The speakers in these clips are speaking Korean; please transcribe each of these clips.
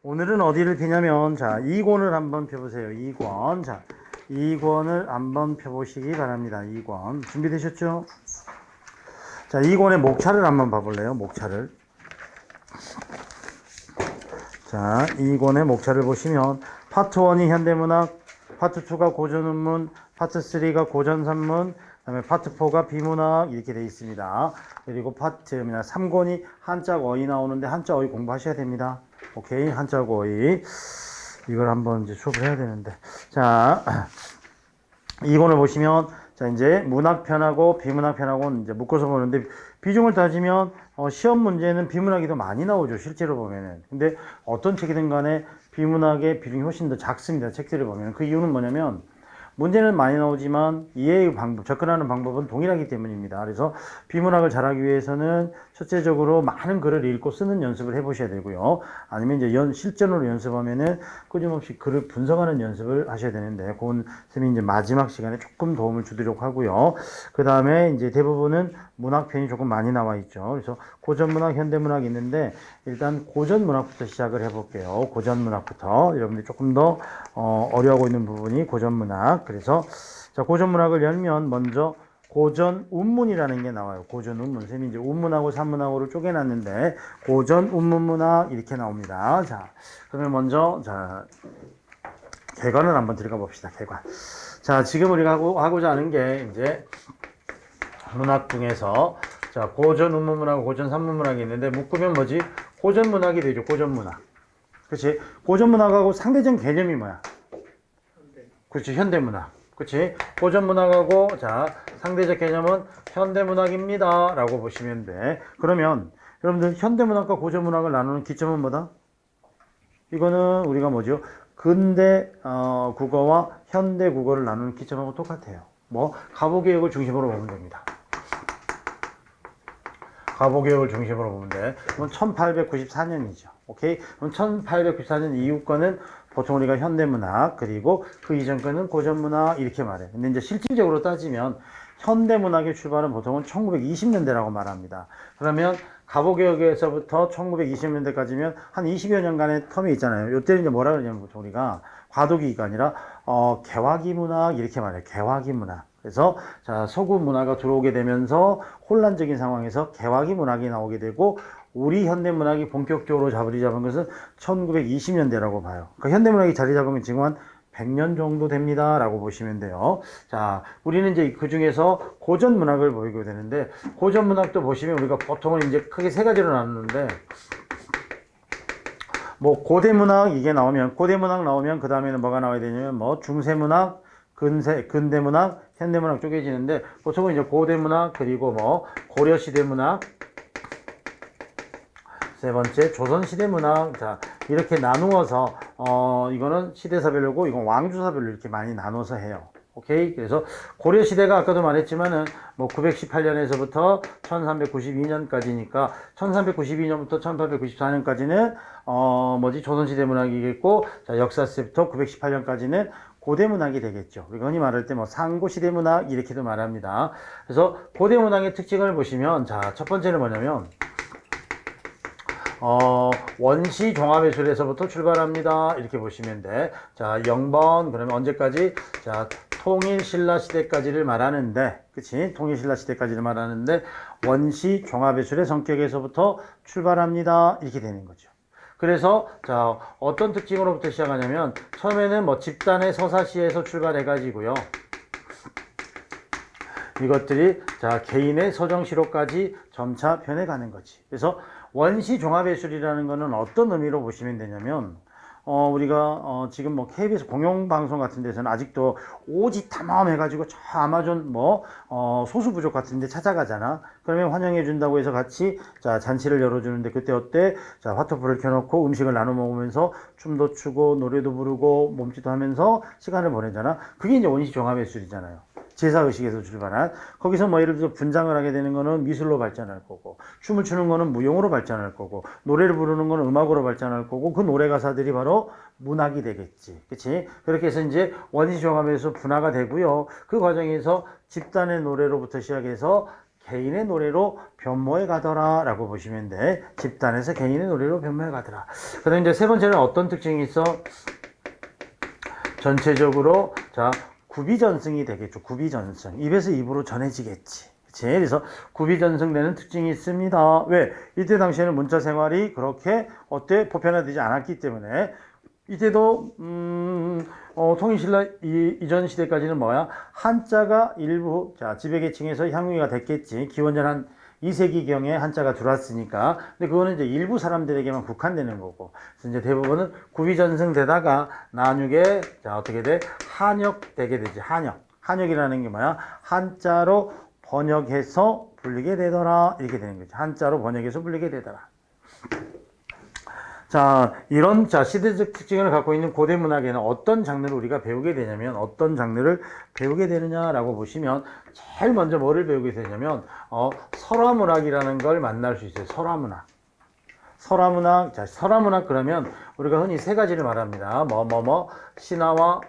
오늘은 어디를 펴냐면, 자, 2권을 한번 펴보세요. 2권. 자, 2권을 한번 펴보시기 바랍니다. 2권. 준비되셨죠? 자, 2권의 목차를 한번 봐볼래요? 목차를. 자, 2권의 목차를 보시면, 파트 1이 현대문학, 파트 2가 고전운문, 파트 3가 고전산문, 그 다음에 파트 4가 비문학, 이렇게 되어 있습니다. 그리고 파트 3권이 한자 어휘 나오는데, 한자 어휘 공부하셔야 됩니다. 오케이, 한자 어휘. 이걸 한번 이제 수업을 해야 되는데. 자, 2권을 보시면, 자, 이제 문학편하고 비문학편하고 이제 묶어서 보는데, 비중을 따지면, 시험 문제는 비문학이 더 많이 나오죠, 실제로 보면은. 근데 어떤 책이든 간에 비문학의 비중이 훨씬 더 작습니다, 책들을 보면. 그 이유는 뭐냐면, 문제는 많이 나오지만 이해의 방법, 접근하는 방법은 동일하기 때문입니다. 그래서 비문학을 잘하기 위해서는 첫째적으로 많은 글을 읽고 쓰는 연습을 해보셔야 되고요. 아니면 이제 실전으로 연습하면은 끊임없이 글을 분석하는 연습을 하셔야 되는데, 그건 쌤이 이제 마지막 시간에 조금 도움을 주도록 하고요. 그 다음에 이제 대부분은 문학편이 조금 많이 나와 있죠. 그래서 고전문학, 현대문학이 있는데, 일단 고전문학부터 시작을 해볼게요. 고전문학부터. 여러분들이 조금 더 어려워하고 있는 부분이 고전문학. 그래서 자, 고전문학을 열면 먼저 고전운문이라는 게 나와요. 고전운문. 쌤이 이제 운문하고 산문하고를 쪼개놨는데, 고전운문문학 이렇게 나옵니다. 자, 그러면 먼저 자, 개관을 한번 들어가 봅시다. 개관. 자, 지금 우리가 하고자 하는 게 이제 문학 중에서 자, 고전운문문하고 고전산문문학이 있는데, 묶으면 뭐지? 고전문학이 되죠. 고전문학. 그렇지? 고전문학하고 상대적 개념이 뭐야? 그렇지, 현대문학. 그렇지? 고전문학하고 자, 상대적 개념은 현대문학입니다 라고 보시면 돼. 그러면 여러분들 현대문학과 고전문학을 나누는 기점은 뭐다? 이거는 우리가 뭐죠? 근대 국어와 현대 국어를 나누는 기점하고 똑같아요. 뭐 가보개혁을 중심으로 보면 됩니다. 가보개혁을 중심으로 보면 돼. 그럼 1894년이죠. 오케이? 그럼 1894년 이후 거는 보통 우리가 현대문학, 그리고 그 이전 거는 고전문학, 이렇게 말해. 근데 이제 실질적으로 따지면 현대문학의 출발은 보통은 1920년대라고 말합니다. 그러면 가보개혁에서부터 1920년대까지면 한 20여 년간의 텀이 있잖아요. 이때는 이제 뭐라 그러냐면 보통 우리가 과도기가 아니라 개화기 문학, 이렇게 말해요. 개화기 문학. 그래서 자, 서구 문화가 들어오게 되면서 혼란적인 상황에서 개화기 문학이 나오게 되고, 우리 현대문학이 본격적으로 자리 잡은 것은 1920년대라고 봐요. 그러니까 현대문학이 자리 잡으면 지금 한 100년 정도 됩니다 라고 보시면 돼요. 자, 우리는 이제 그 중에서 고전문학을 보이게 되는데, 고전문학도 보시면 우리가 보통은 이제 크게 세 가지로 나누는데, 뭐 고대문학 이게 나오면, 고대문학 나오면 그 다음에는 뭐가 나와야 되냐면 뭐 중세문학, 근대문학, 현대문학 쪼개지는데, 보통은 이제 고대문학, 그리고 뭐 고려시대문학, 세 번째 조선시대문학. 자, 이렇게 나누어서 이거는 시대사별로고 이건 왕조사별로 이렇게 많이 나눠서 해요. 오케이? 그래서 고려시대가 아까도 말했지만은 뭐 918년에서부터 1392년까지니까 1392년부터 1894년까지는 뭐지, 조선시대 문학이겠고, 자, 역사세부터 918년까지는 고대문학이 되겠죠. 우리가 흔히 말할 때 뭐 상고시대문학 이렇게도 말합니다. 그래서 고대문학의 특징을 보시면, 자, 첫 번째는 뭐냐면 원시 종합예술에서부터 출발합니다. 이렇게 보시면 돼. 자, 0번, 그러면 언제까지? 자, 통일신라시대까지를 말하는데, 그치? 통일신라시대까지를 말하는데, 원시 종합예술의 성격에서부터 출발합니다. 이렇게 되는 거죠. 그래서, 자, 어떤 특징으로부터 시작하냐면, 처음에는 뭐 집단의 서사시에서 출발해가지고요. 이것들이, 자, 개인의 서정시로까지 점차 변해가는 거지. 그래서, 원시 종합예술이라는 거는 어떤 의미로 보시면 되냐면, 우리가 지금 뭐 KBS 공영방송 같은 데서는 아직도 오지 탐험 해가지고 저 아마존 뭐 소수 부족 같은 데 찾아가잖아. 그러면 환영해 준다고 해서 같이 자, 잔치를 열어주는데, 그때 어때? 자, 화토불을 켜놓고 음식을 나눠 먹으면서 춤도 추고 노래도 부르고 몸짓도 하면서 시간을 보내잖아. 그게 이제 원시 종합예술이잖아요. 제사의식에서 출발한. 거기서 뭐 예를 들어서 분장을 하게 되는 거는 미술로 발전할 거고, 춤을 추는 거는 무용으로 발전할 거고, 노래를 부르는 거는 음악으로 발전할 거고, 그 노래 가사들이 바로 문학이 되겠지. 그치? 그렇게 해서 이제 원시종합에서 분화가 되고요. 그 과정에서 집단의 노래로부터 시작해서 개인의 노래로 변모해 가더라 라고 보시면 돼. 집단에서 개인의 노래로 변모해 가더라. 그 다음에 이제 세 번째는 어떤 특징이 있어? 전체적으로, 자, 구비전승이 되겠죠. 구비전승. 입에서 입으로 전해지겠지. 그치? 그래서 구비전승되는 특징이 있습니다. 왜? 이때 당시에는 문자 생활이 그렇게 보편화되지 않았기 때문에 이때도 통일신라 이전 시대까지는 뭐야? 한자가 일부 자 지배계층에서 향유가 됐겠지. 기원전 한 2세기경에 한자가 들어왔으니까. 근데 그거는 이제 일부 사람들에게만 국한되는 거고. 그래서 이제 대부분은 구비전승되다가 나중에 자 어떻게 돼? 한역되게 되지. 한역이라는 게 뭐야? 한자로 번역해서 불리게 되더라. 이렇게 되는 거지. 한자로 번역해서 불리게 되더라. 자, 이런 시대적 특징을 갖고 있는 고대 문학에는 어떤 장르를 우리가 배우게 되냐면, 어떤 장르를 배우게 되느냐라고 보시면, 제일 먼저 뭐를 배우게 되냐면, 설화문학이라는 걸 만날 수 있어요. 설화문학. 설화문학 그러면 우리가 흔히 세 가지를 말합니다. 신화와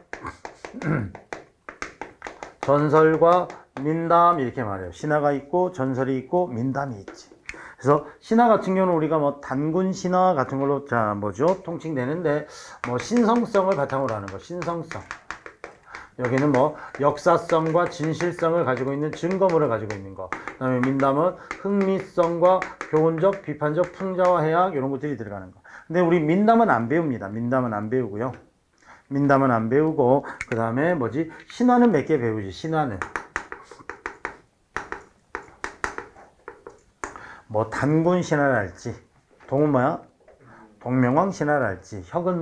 전설과 민담 이렇게 말해요. 신화가 있고 전설이 있고 민담이 있지. 그래서 신화 같은 경우는 우리가 단군 신화 같은 걸로 통칭되는데 신성성을 바탕으로 하는 거. 신성성. 여기는 역사성과 진실성을 가지고 있는 증거물을 가지고 있는 거. 그다음에 민담은 흥미성과 교훈적, 비판적, 풍자와 해학 이런 것들이 들어가는 거. 근데 우리 민담은 안 배웁니다. 민담은 안 배우고요. 민담은 안 배우고 그다음에 신화는 몇 개 배우지. 신화는 단군 신화랄지, 동은 동명왕 신화랄지, 혁은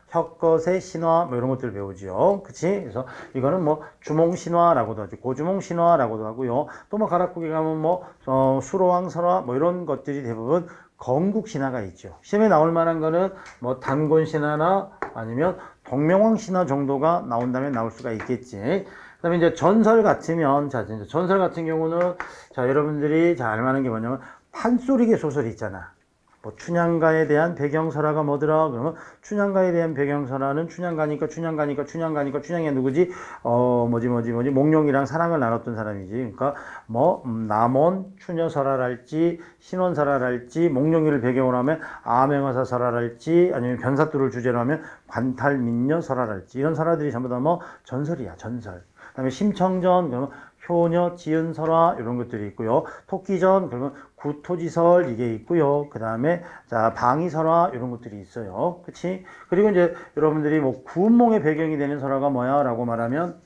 혁거세 신화 이런 것들을 배우지요. 그치? 그래서 이거는 주몽 신화라고도 하죠. 고주몽 신화라고도 하고요. 또 가락국에 가면 수로왕 선화 이런 것들이 대부분 건국 신화가 있죠. 시험에 나올 만한 거는 단군 신화나 아니면 동명왕 신화 정도가 나온다면 나올 수가 있겠지. 그 다음에 이제 전설 같으면, 이제 전설 같은 경우는, 여러분들이 잘 알만한 게 뭐냐면, 판소리계 소설이 있잖아. 춘향가에 대한 배경설화가 뭐더라? 그러면 춘향가에 대한 배경설화는 춘향가니까 춘향이 누구지? 몽룡이랑 사랑을 나눴던 사람이지. 그러니까 남원 추녀설화랄지 신원설화랄지 몽룡이를 배경으로 하면 암행어사설화랄지 아니면 변사투를 주제로 하면 관탈민녀설화랄지 이런 설화들이 전부 다 전설이야. 전설. 그다음에 심청전 그러면 효녀 지은설화 이런 것들이 있고요. 토끼전 그러면 구토지설 이게 있고요. 그 다음에 방위설화 이런 것들이 있어요. 그치? 그리고 이제 여러분들이 구운몽의 배경이 되는 설화가 뭐야? 라고 말하면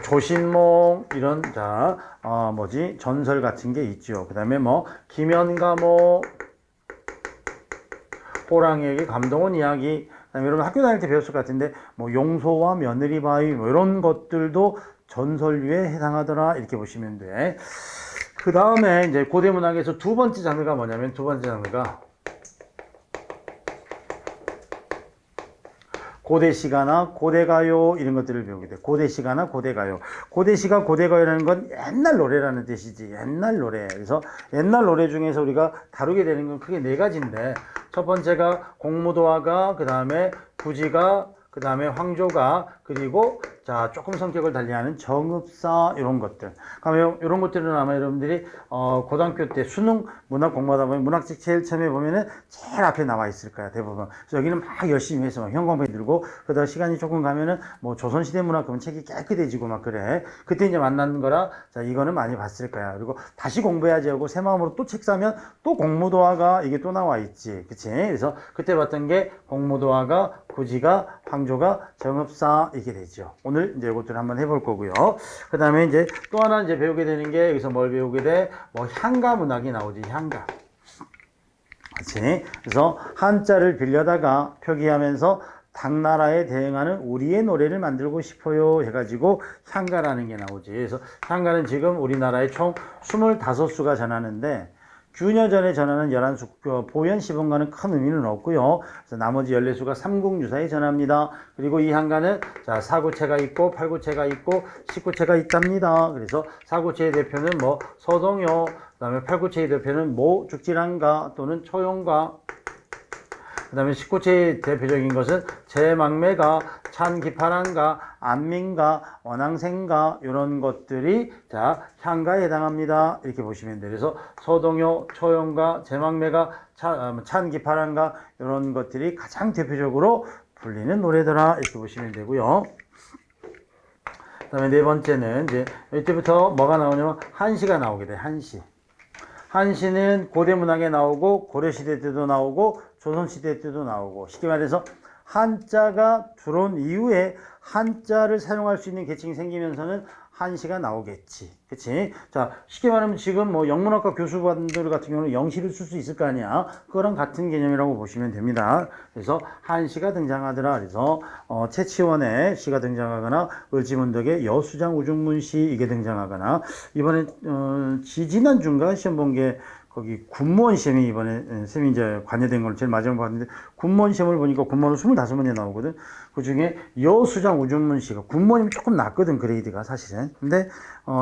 조신몽 이런 전설 같은 게 있죠. 그 다음에 김연가목 호랑이에게 감동 온 이야기. 그다음에 여러분 학교 다닐 때 배웠을 것 같은데 용소와 며느리 바위 이런 것들도 전설류에 해당하더라 이렇게 보시면 돼. 그 다음에 이제 고대 문학에서 두 번째 장르가 뭐냐면 고대시가나 고대가요 이런 것들을 배우게 돼. 고대시가나 고대가요. 고대시가 고대가요라는 건 옛날 노래라는 뜻이지. 옛날 노래. 그래서 옛날 노래 중에서 우리가 다루게 되는 건 크게 네 가지인데 첫 번째가 공무도화가, 그 다음에 부지가, 그 다음에 황조가, 그리고 조금 성격을 달리하는 정읍사 이런 것들. 그러면 이런 것들은 아마 여러분들이 고등학교 때 수능 문학 공부하다 보면 문학책 제일 처음에 보면은 제일 앞에 나와 있을 거야 대부분. 그래서 여기는 막 열심히 해서 형광펜 들고 그러다 시간이 조금 가면은 조선시대 문학 그러면 책이 깨끗해지고 그래. 그때 이제 만난 거라 이거는 많이 봤을 거야. 그리고 다시 공부해야지 하고 새 마음으로 또 책 사면 또 공무도화가 이게 또 나와 있지. 그치? 그래서 그때 봤던 게 공무도화가, 부지가, 황조가, 정읍사 이게 되죠. 오늘 이제 이것들을 한번 해볼 거고요. 그 다음에 이제 또 하나 이제 배우게 되는 게 여기서 뭘 배우게 돼? 향가 문학이 나오지. 향가. 그렇지? 그래서 한자를 빌려다가 표기하면서 당나라에 대응하는 우리의 노래를 만들고 싶어요 해가지고 향가라는 게 나오지. 그래서 향가는 지금 우리나라에 총 25수가 전하는데 균여전에 전하는 11수, 보현 시본가는 큰 의미는 없고요. 그래서 나머지 14수가 삼국유사에 전합니다. 그리고 이 향가는 사구체가 있고 팔구체가 있고 십구체가 있답니다. 그래서 사구체의 대표는 서동요, 그 다음에 팔구체의 대표는 죽지랑가 또는 초용가, 그 그 다음에 식구체의 대표적인 것은 제망매가, 찬기파란가, 안민가, 원앙생가 이런 것들이 자 향가에 해당합니다. 이렇게 보시면 돼요. 그래서 서동요, 초용가, 제망매가, 찬기파란가 이런 것들이 가장 대표적으로 불리는 노래더라 이렇게 보시면 되고요. 그 다음에 네 번째는 이제 이때부터 뭐가 나오냐면 한시가 나오게 돼. 한시. 한시는 고대 문학에 나오고 고려시대 때도 나오고 조선시대 때도 나오고 쉽게 말해서 한자가 들어온 이후에 한자를 사용할 수 있는 계층이 생기면서는 한시가 나오겠지. 그치? 자, 쉽게 말하면 지금 뭐 영문학과 교수분들 같은 경우는 영시를 쓸 수 있을 거 아니야. 그거랑 같은 개념이라고 보시면 됩니다. 그래서 한시가 등장하더라. 그래서 채치원의 시가 등장하거나 을지문덕의 여수장 우중문시 이게 등장하거나 이번에 지지난주인가 시험 본 게 거기 군무원 시험이 이번에 쌤이 이제 관여된 걸 제일 마지막에 봤는데 군무원 시험을 보니까 군무원은 25문제 나오거든. 그 중에 여수장 우중문 씨가 군무원이면 조금 낮거든 그레이드가 사실은. 근데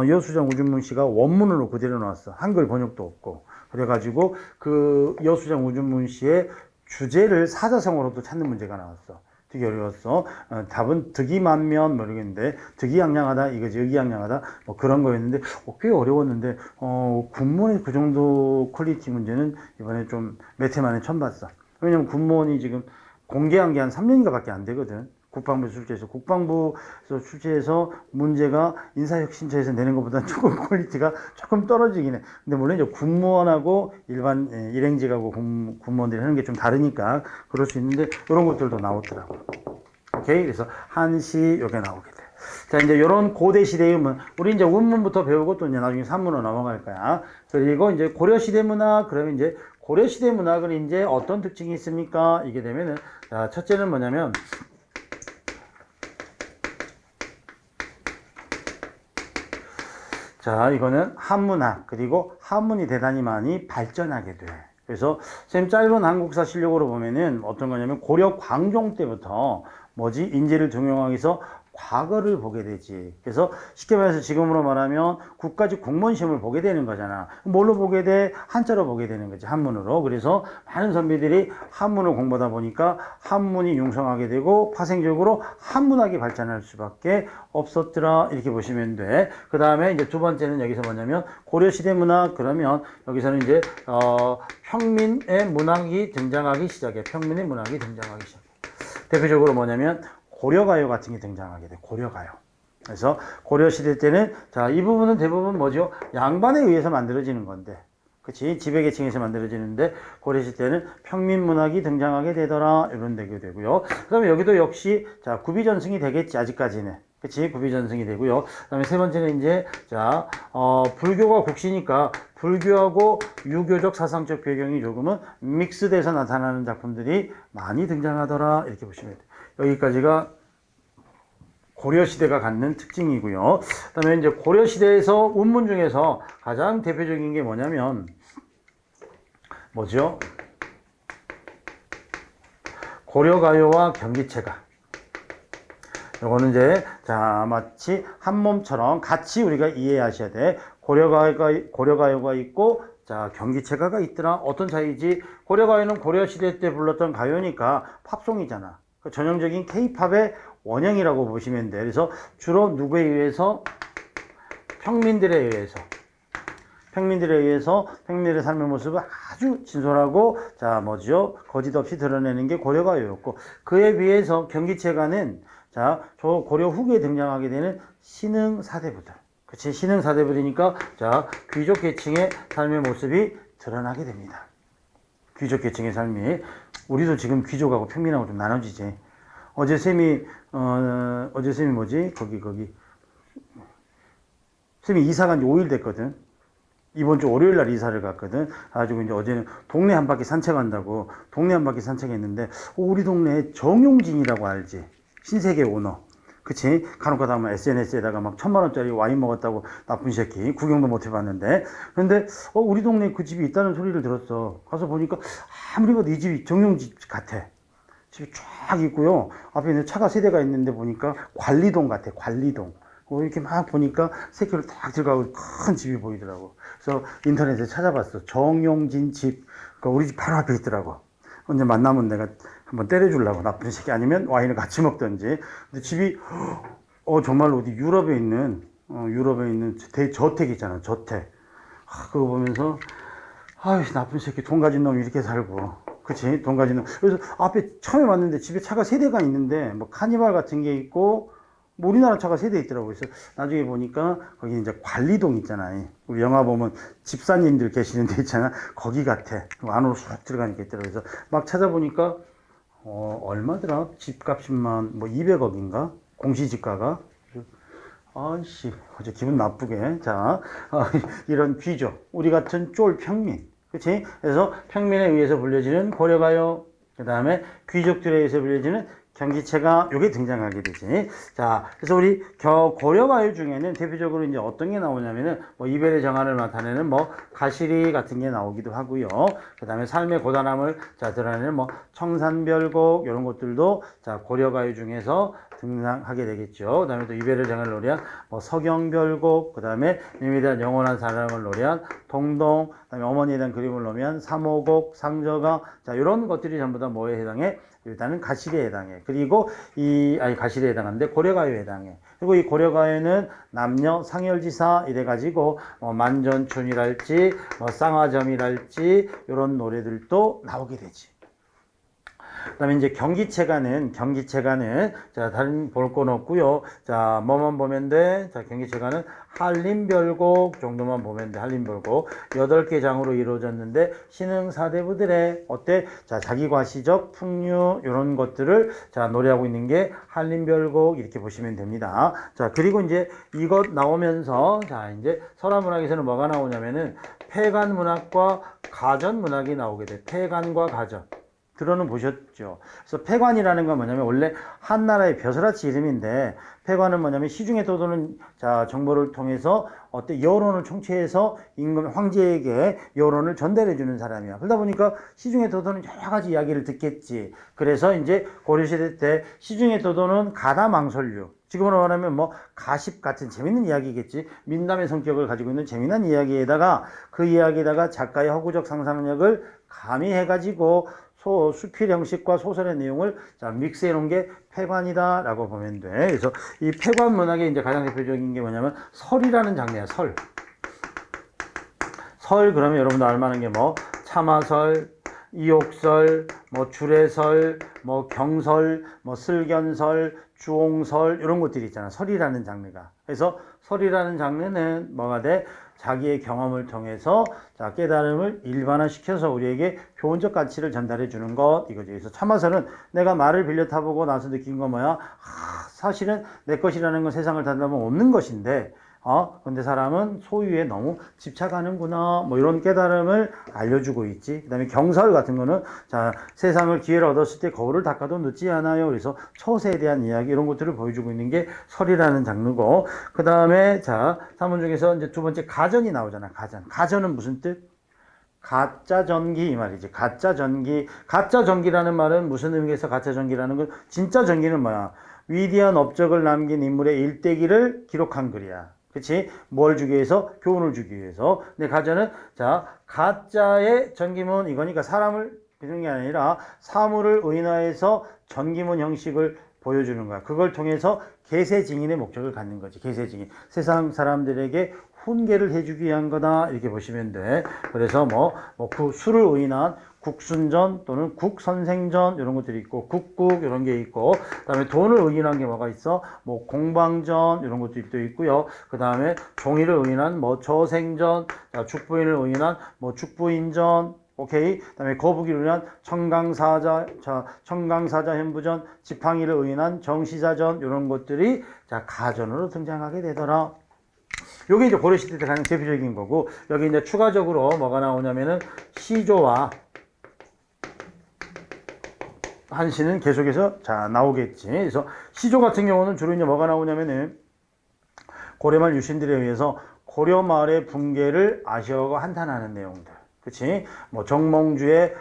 여수장 우중문 씨가 원문으로 그대로 나왔어. 한글 번역도 없고. 그래가지고 그 여수장 우중문 씨의 주제를 사자성어로도 찾는 문제가 나왔어. 되게 어려웠어. 답은 득이만면 모르겠는데 득이양양하다 이거지. 의기양양하다 뭐 그런 거였는데 꽤 어려웠는데 군무원의 그 정도 퀄리티 문제는 이번에 좀 몇 해 만에 처음 봤어. 왜냐면 군무원이 지금 공개한 게 한 3년인가 밖에 안 되거든. 국방부에서 출제해서 국방부에서 출제해서 문제가 인사혁신처에서 내는 것보다 조금 퀄리티가 조금 떨어지긴 해. 근데 물론 이제 군무원하고 일반 일행직하고 군무원들이 하는 게 좀 다르니까 그럴 수 있는데 이런 것들도 나오더라고. 오케이, 그래서 한시 요게 나오게 돼. 자, 이제 요런 고대 시대의 문, 우리 이제 운문부터 배우고 또 이제 나중에 산문으로 넘어갈 거야. 그리고 이제 고려시대 문학, 그러면 이제 고려시대 문학은 이제 어떤 특징이 있습니까? 이게 되면은, 자, 첫째는 뭐냐면, 자, 이거는 한문학, 그리고 한문이 대단히 많이 발전하게 돼. 그래서, 쌤 짧은 한국사 실력으로 보면은 어떤 거냐면, 고려 광종 때부터 뭐지? 인재를 등용하기 위해서 과거를 보게 되지. 그래서 쉽게 말해서 지금으로 말하면 국가직 공무원 시험을 보게 되는 거잖아. 뭘로 보게 돼? 한자로 보게 되는 거지. 한문으로. 그래서 많은 선배들이 한문을 공부하다 보니까 한문이 융성하게 되고 파생적으로 한문학이 발전할 수밖에 없었더라. 이렇게 보시면 돼. 그 다음에 이제 두 번째는 여기서 뭐냐면 고려시대 문학 그러면 여기서는 이제 평민의 문학이 등장하기 시작해. 평민의 문학이 등장하기 시작해. 대표적으로 뭐냐면 고려가요 같은 게 등장하게 돼. 고려가요. 그래서 고려시대 때는 자, 이 부분은 대부분 뭐죠? 양반에 의해서 만들어지는 건데. 그치? 지배계층에서 만들어지는데 고려시대 때는 평민문학이 등장하게 되더라. 이런 되게 되고요. 그 다음에 여기도 역시 자, 구비전승이 되겠지. 아직까지는. 그치? 구비전승이 되고요. 그 다음에 세 번째는 이제 자, 불교가 국시니까 불교하고 유교적 사상적 배경이 조금은 믹스돼서 나타나는 작품들이 많이 등장하더라. 이렇게 보시면 돼요. 여기까지가 고려시대가 갖는 특징이고요. 그 다음에 이제 고려시대에서 운문 중에서 가장 대표적인 게 뭐냐면, 뭐죠? 고려가요와 경기체가. 요거는 이제, 자, 마치 한 몸처럼 같이 우리가 이해하셔야 돼. 고려가요가 있고, 자, 경기체가가 있더라. 어떤 차이지? 고려가요는 고려시대 때 불렀던 가요니까 팝송이잖아. 그 전형적인 K-팝의 원형이라고 보시면 돼요. 그래서 주로 누구에 의해서? 평민들에 의해서. 평민들의 삶의 모습을 아주 진솔하고, 자, 뭐죠? 거짓 없이 드러내는 게 고려가요였고, 그에 비해서 경기체가는, 자, 저 고려 후기에 등장하게 되는 신흥사대부들. 그치? 신흥사대부들이니까, 자, 귀족 계층의 삶의 모습이 드러나게 됩니다. 귀족 계층의 삶이. 우리도 지금 귀족하고 평민하고 좀 나눠지지. 어제 쌤이 뭐지? 거기. 쌤이 이사 간 지 5일 됐거든. 이번 주 월요일 날 이사를 갔거든. 가지고 이제 어제는 동네 한 바퀴 산책한다고 동네 한 바퀴 산책했는데 우리 동네에 정용진이라고 알지? 신세계 오너. 그치? 간혹가다 하면 SNS에다가 막 1,000만원짜리 와인 먹었다고 나쁜 새끼. 구경도 못 해봤는데. 근데, 우리 동네에 그 집이 있다는 소리를 들었어. 가서 보니까 아무리 봐도 이 집이 정용집 같아. 집이 쫙 있고요. 앞에 있는 차가 세 대가 있는데 보니까 관리동 같아. 관리동. 이렇게 막 보니까 새끼를 딱 들어가고 큰 집이 보이더라고. 그래서 인터넷에 찾아봤어. 정용진 집. 그러니까 우리 집 바로 앞에 있더라고. 언제 만나면 내가 한번 때려주려고, 나쁜 새끼. 아니면 와인을 같이 먹든지. 근데 집이 정말 어디 유럽에 있는 저택 있잖아, 저택. 그거 보면서 아이 나쁜 새끼, 돈 가진 놈이 이렇게 살고, 그치, 돈 가진 놈. 그래서 앞에 처음에 왔는데 집에 차가 세 대가 있는데 뭐 카니발 같은 게 있고 뭐 우리나라 차가 세 대 있더라고요. 그래서 나중에 보니까 거기 이제 관리동 있잖아. 우리 영화 보면 집사님들 계시는 데 있잖아. 거기 같아. 안으로 쑥 들어가니까 있더라고요. 그래서 막 찾아보니까 얼마더라? 집값이만 뭐 200억인가? 공시지가가. 아이씨, 어제 기분 나쁘게. 자, 이런 귀족, 우리 같은 쫄 평민, 그치? 그래서 평민에 의해서 불려지는 고려가요, 그 다음에 귀족들에 의해서 불려지는 경기체가 요게 등장하게 되지. 자, 그래서 우리 고려가요 중에는 대표적으로 이제 어떤 게 나오냐면은 뭐 이별의 정화를 나타내는 뭐 가시리 같은 게 나오기도 하고요. 그 다음에 삶의 고단함을 드러내는 뭐 청산별곡 이런 것들도 고려가요 중에서 등장하게 되겠죠. 그 다음에 또 이별의 정화를 노래한 뭐 서경별곡, 그 다음에 님에 대한 영원한 사랑을 노래한 동동, 그 다음에 어머니에 대한 그림을 노래한 삼오곡, 상저가, 이런 것들이 전부 다 뭐에 해당해? 일단은 가시리에 해당해. 그리고 가시리에 해당하는데 고려가요에 해당해. 그리고 이 고려가요는 남녀 상열지사 이래가지고 만전춘이랄지 쌍화점이랄지 이런 노래들도 나오게 되지. 그 다음에 이제 경기체가는 다른 볼 건 없고요. 뭐만 보면 돼? 경기체가는 한림별곡 정도만 보면 돼. 한림별곡 8개 장으로 이루어졌는데 신흥사대부들의 어때? 자기과시적 풍류 이런 것들을 노래하고 있는 게 한림별곡 이렇게 보시면 됩니다. 그리고 이제 이것 나오면서 이제 설화문학에서는 뭐가 나오냐면은 폐관문학과 가전문학이 나오게 돼. 폐관과 가전. 들어는 보셨죠. 그래서 폐관이라는 건 뭐냐면 원래 한 나라의 벼슬아치 이름인데, 폐관은 뭐냐면 시중에 떠도는 정보를 통해서 여론을 총취해서 임금 황제에게 여론을 전달해 주는 사람이야. 그러다 보니까 시중에 떠도는 여러 가지 이야기를 듣겠지. 그래서 이제 고려시대 때 시중에 떠도는 가다망설류, 지금으로 말하면 뭐 가십 같은 재밌는 이야기겠지. 민담의 성격을 가지고 있는 재미난 이야기에다가 그 이야기에다가 작가의 허구적 상상력을 가미해가지고 수필 형식과 소설의 내용을 믹스해 놓은 게 폐관이다 라고 보면 돼. 그래서 이 폐관 문학의 이제 가장 대표적인 게 뭐냐면 설이라는 장르야. 설 그러면 여러분도 알만한 게 뭐 참화설, 이옥설, 뭐 주례설, 뭐 경설, 뭐 슬견설, 주옹설 이런 것들이 있잖아. 설이라는 장르가. 그래서 설이라는 장르는 뭐가 돼? 자기의 경험을 통해서 깨달음을 일반화시켜서 우리에게 교훈적 가치를 전달해 주는 것 이거죠. 그래서 참화설은 내가 말을 빌려 타보고 나서 느낀 거 뭐야? 사실은 내 것이라는 건 세상을 단다면 없는 것인데 근데 사람은 소유에 너무 집착하는구나. 뭐 이런 깨달음을 알려주고 있지. 그 다음에 경설 같은 거는 세상을 기회를 얻었을 때 거울을 닦아도 늦지 않아요. 그래서 처세에 대한 이야기 이런 것들을 보여주고 있는 게 설이라는 장르고, 그 다음에 산문 중에서 이제 두 번째 가전이 나오잖아. 가전은 무슨 뜻? 가짜 전기 이 말이지. 가짜 전기라는 말은 무슨 의미에서 가짜 전기라는 건, 진짜 전기는 뭐야? 위대한 업적을 남긴 인물의 일대기를 기록한 글이야. 그치? 뭘 주기 위해서? 교훈을 주기 위해서. 근데 가짜는 가짜의 전기문 이거니까 사람을 비는 게 아니라 사물을 의인화해서 전기문 형식을 보여주는 거야. 그걸 통해서 계세증인의 목적을 갖는 거지. 계세증인. 세상 사람들에게 훈계를 해주기 위한 거다. 이렇게 보시면 돼. 그래서 술을 의인한 국순전 또는 국선생전 이런 것들이 있고, 국국 이런 게 있고, 그 다음에 돈을 의인한 게 뭐가 있어? 뭐 공방전 이런 것도 있고요. 그 다음에 종이를 의인한 저생전, 죽부인을 의인한 죽부인전, 오케이. 그 다음에 거북이를 의한 청강사자 현부전, 지팡이를 의인한 정시사전 이런 것들이 가전으로 등장하게 되더라. 요게 이제 고려시대 때 가장 대표적인 거고, 여기 이제 추가적으로 뭐가 나오냐면은 시조와 한시는 계속해서 나오겠지. 그래서 시조 같은 경우는 주로 이제 뭐가 나오냐면은 고려말 유신들에 의해서 고려말의 붕괴를 아시아어가 한탄하는 내용들. 그치? 뭐 정몽주의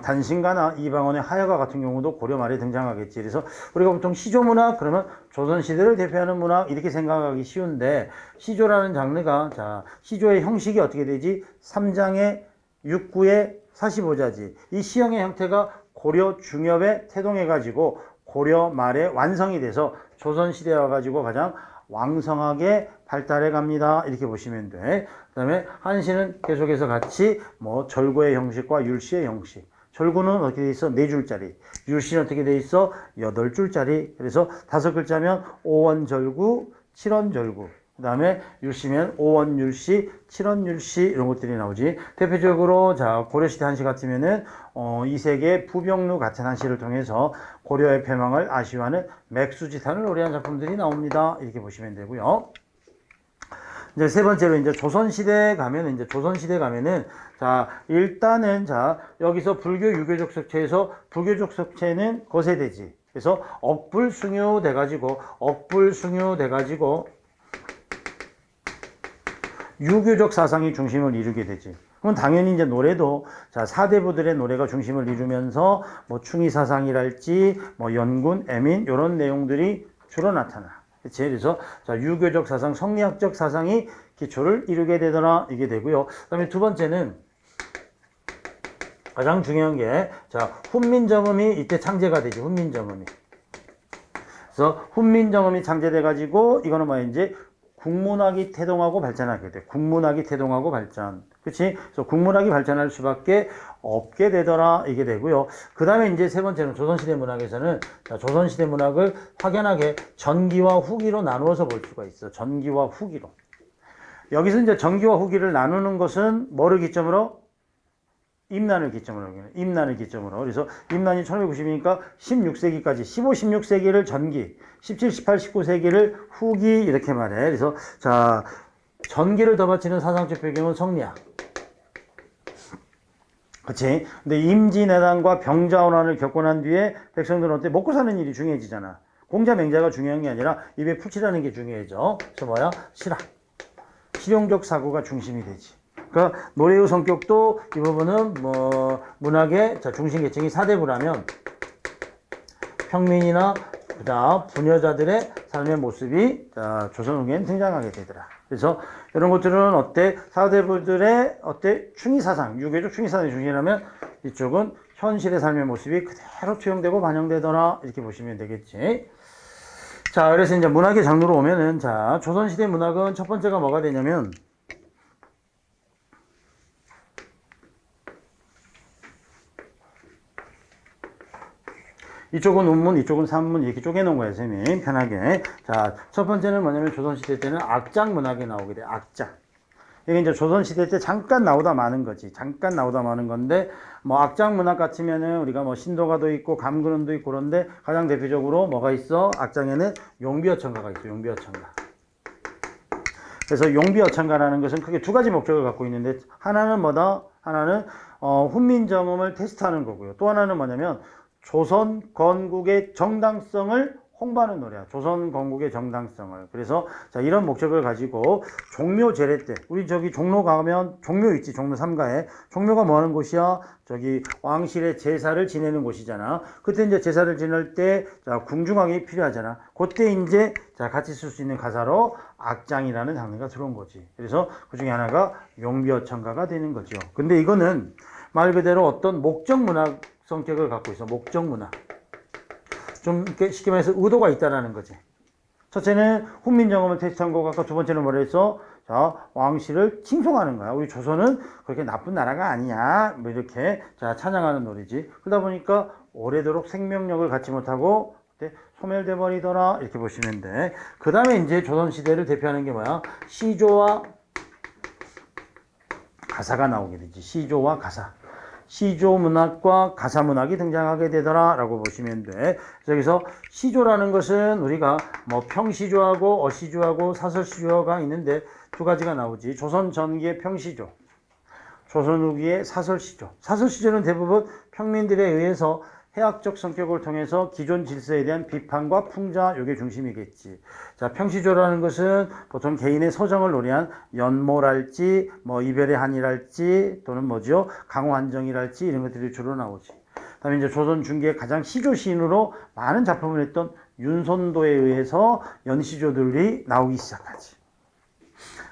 단신가나 이방원의 하여가 같은 경우도 고려말에 등장하겠지. 그래서 우리가 보통 시조문학 그러면 조선시대를 대표하는 문학 이렇게 생각하기 쉬운데, 시조라는 장르가 시조의 형식이 어떻게 되지? 3장의 육구의 45자지. 이 시형의 형태가 고려 중엽에 태동해가지고 고려 말에 완성이 돼서 조선시대에 와가지고 가장 왕성하게 발달해 갑니다. 이렇게 보시면 돼. 그 다음에 한시는 계속해서 같이 뭐 절구의 형식과 율시의 형식. 절구는 어떻게 돼 있어? 4줄짜리. 율시는 어떻게 돼 있어? 8줄짜리. 그래서 5글자면 5원절구, 7원절구. 그 다음에 율시면 5원율시, 7원율시 이런 것들이 나오지. 대표적으로 자 고려시대 한시 같으면은 이세계 부병루 같은 한시를 통해서 고려의 패망을 아쉬워하는 맥수지탄을 노래한 작품들이 나옵니다. 이렇게 보시면 되고요. 이제 세 번째로 이제 조선시대 가면은 자 일단은 자 여기서 불교 유교적 색채에서 불교적 색채는 거세되지. 그래서 억불숭유 돼가지고 유교적 사상이 중심을 이루게 되지. 그럼 당연히 이제 노래도 자 사대부들의 노래가 중심을 이루면서 뭐 충의 사상이랄지 뭐 연군, 애민 이런 내용들이 주로 나타나. 그치? 그래서 자 유교적 사상, 성리학적 사상이 기초를 이루게 되더라 이게 되고요. 그다음에 두 번째는 가장 중요한 게 자 훈민정음이 이때 창제가 되지. 훈민정음이. 그래서 훈민정음이 창제돼 가지고 이거는 뭐야 이제 국문학이 태동하고 발전하게 돼. 국문학이 태동하고 발전. 그치? 그래서 국문학이 발전할 수밖에 없게 되더라. 이게 되고요. 그 다음에 이제 세 번째는 조선시대 문학에서는 자, 조선시대 문학을 확연하게 전기와 후기로 나누어서 볼 수가 있어. 전기와 후기로. 여기서 이제 전기와 후기를 나누는 것은 뭐를 기점으로? 임난을 기점으로. 그래서 임난이 1590이니까 16세기까지, 15, 16세기를 전기, 17, 18, 19세기를 후기 이렇게 말해. 그래서 자 전기를 더 바치는 사상적 배경은 성리학. 그치? 근데 임진왜란과 병자호란을 겪고 난 뒤에 백성들은 어때? 먹고 사는 일이 중요해지잖아. 공자 맹자가 중요한 게 아니라 입에 풀칠하는 게 중요해져. 그래서 뭐야? 실용적 사고가 중심이 되지. 그러니까 노래의 성격도 이 부분은 뭐 문학의 자, 중심 계층이 사대부라면 평민이나 그다음 부녀자들의 삶의 모습이 자, 조선 후기엔 등장하게 되더라. 그래서 이런 것들은 어때? 사대부들의 어때? 충의사상, 유교적 충의사상의 중심이라면 이쪽은 현실의 삶의 모습이 그대로 투영되고 반영되더라. 이렇게 보시면 되겠지. 자, 그래서 이제 문학의 장르로 오면은 자, 조선시대 문학은 첫 번째가 뭐가 되냐면 이쪽은 운문, 이쪽은 산문 이렇게 쪼개놓은 거예요, 선생님. 편하게. 자, 첫 번째는 뭐냐면 조선시대 때는 악장 문학이 나오게 돼. 악장. 이게 이제 조선시대 때 잠깐 나오다 마는 거지. 잠깐 나오다 마는 건데, 뭐 악장 문학 같으면은 우리가 뭐 신도가도 있고 감근원도 있고 그런데 가장 대표적으로 뭐가 있어? 악장에는 용비어천가가 있어. 용비어천가. 그래서 용비어천가라는 것은 크게 두 가지 목적을 갖고 있는데 하나는 뭐다? 하나는 훈민정음을 테스트하는 거고요. 또 하나는 뭐냐면 조선 건국의 정당성을 홍보하는 노래야. 조선 건국의 정당성을. 그래서 자 이런 목적을 가지고 종묘 제례 때 우리 저기 종로 가면 종묘 있지. 종로 3가에 종묘가 뭐 하는 곳이야? 저기 왕실의 제사를 지내는 곳이잖아. 그때 이제 제사를 지낼 때 자 궁중악이 필요하잖아. 그때 이제 자 같이 쓸 수 있는 가사로 악장이라는 장르가 들어온 거지. 그래서 그 중에 하나가 용비어천가가 되는 거죠. 근데 이거는 말 그대로 어떤 목적 문학 성격을 갖고 있어. 목적 문화. 좀 이렇게 쉽게 말해서 의도가 있다라는 거지. 첫째는 훈민정음을 테스트한 거 같고 두 번째는 뭐라 했어? 자, 왕실을 칭송하는 거야. 우리 조선은 그렇게 나쁜 나라가 아니야. 뭐 이렇게 자 찬양하는 노래지. 그러다 보니까 오래도록 생명력을 갖지 못하고 소멸돼 버리더라. 이렇게 보시면 돼. 그 다음에 이제 조선시대를 대표하는 게 뭐야? 시조와 가사가 나오게 되지. 시조와 가사. 시조 문학과 가사 문학이 등장하게 되더라 라고 보시면 돼. 여기서 시조라는 것은 우리가 뭐 평시조하고 어시조하고 사설시조가 있는데 두 가지가 나오지. 조선 전기의 평시조, 조선 후기의 사설시조. 사설시조는 대부분 평민들에 의해서 해학적 성격을 통해서 기존 질서에 대한 비판과 풍자, 요게 중심이겠지. 자, 평시조라는 것은 보통 개인의 서정을 노래한 연모랄지, 뭐 이별의 한이랄지, 또는 뭐죠? 강호한정이랄지 이런 것들이 주로 나오지. 그다음에 이제 조선 중기의 가장 시조 시인으로 많은 작품을 했던 윤선도에 의해서 연시조들이 나오기 시작하지.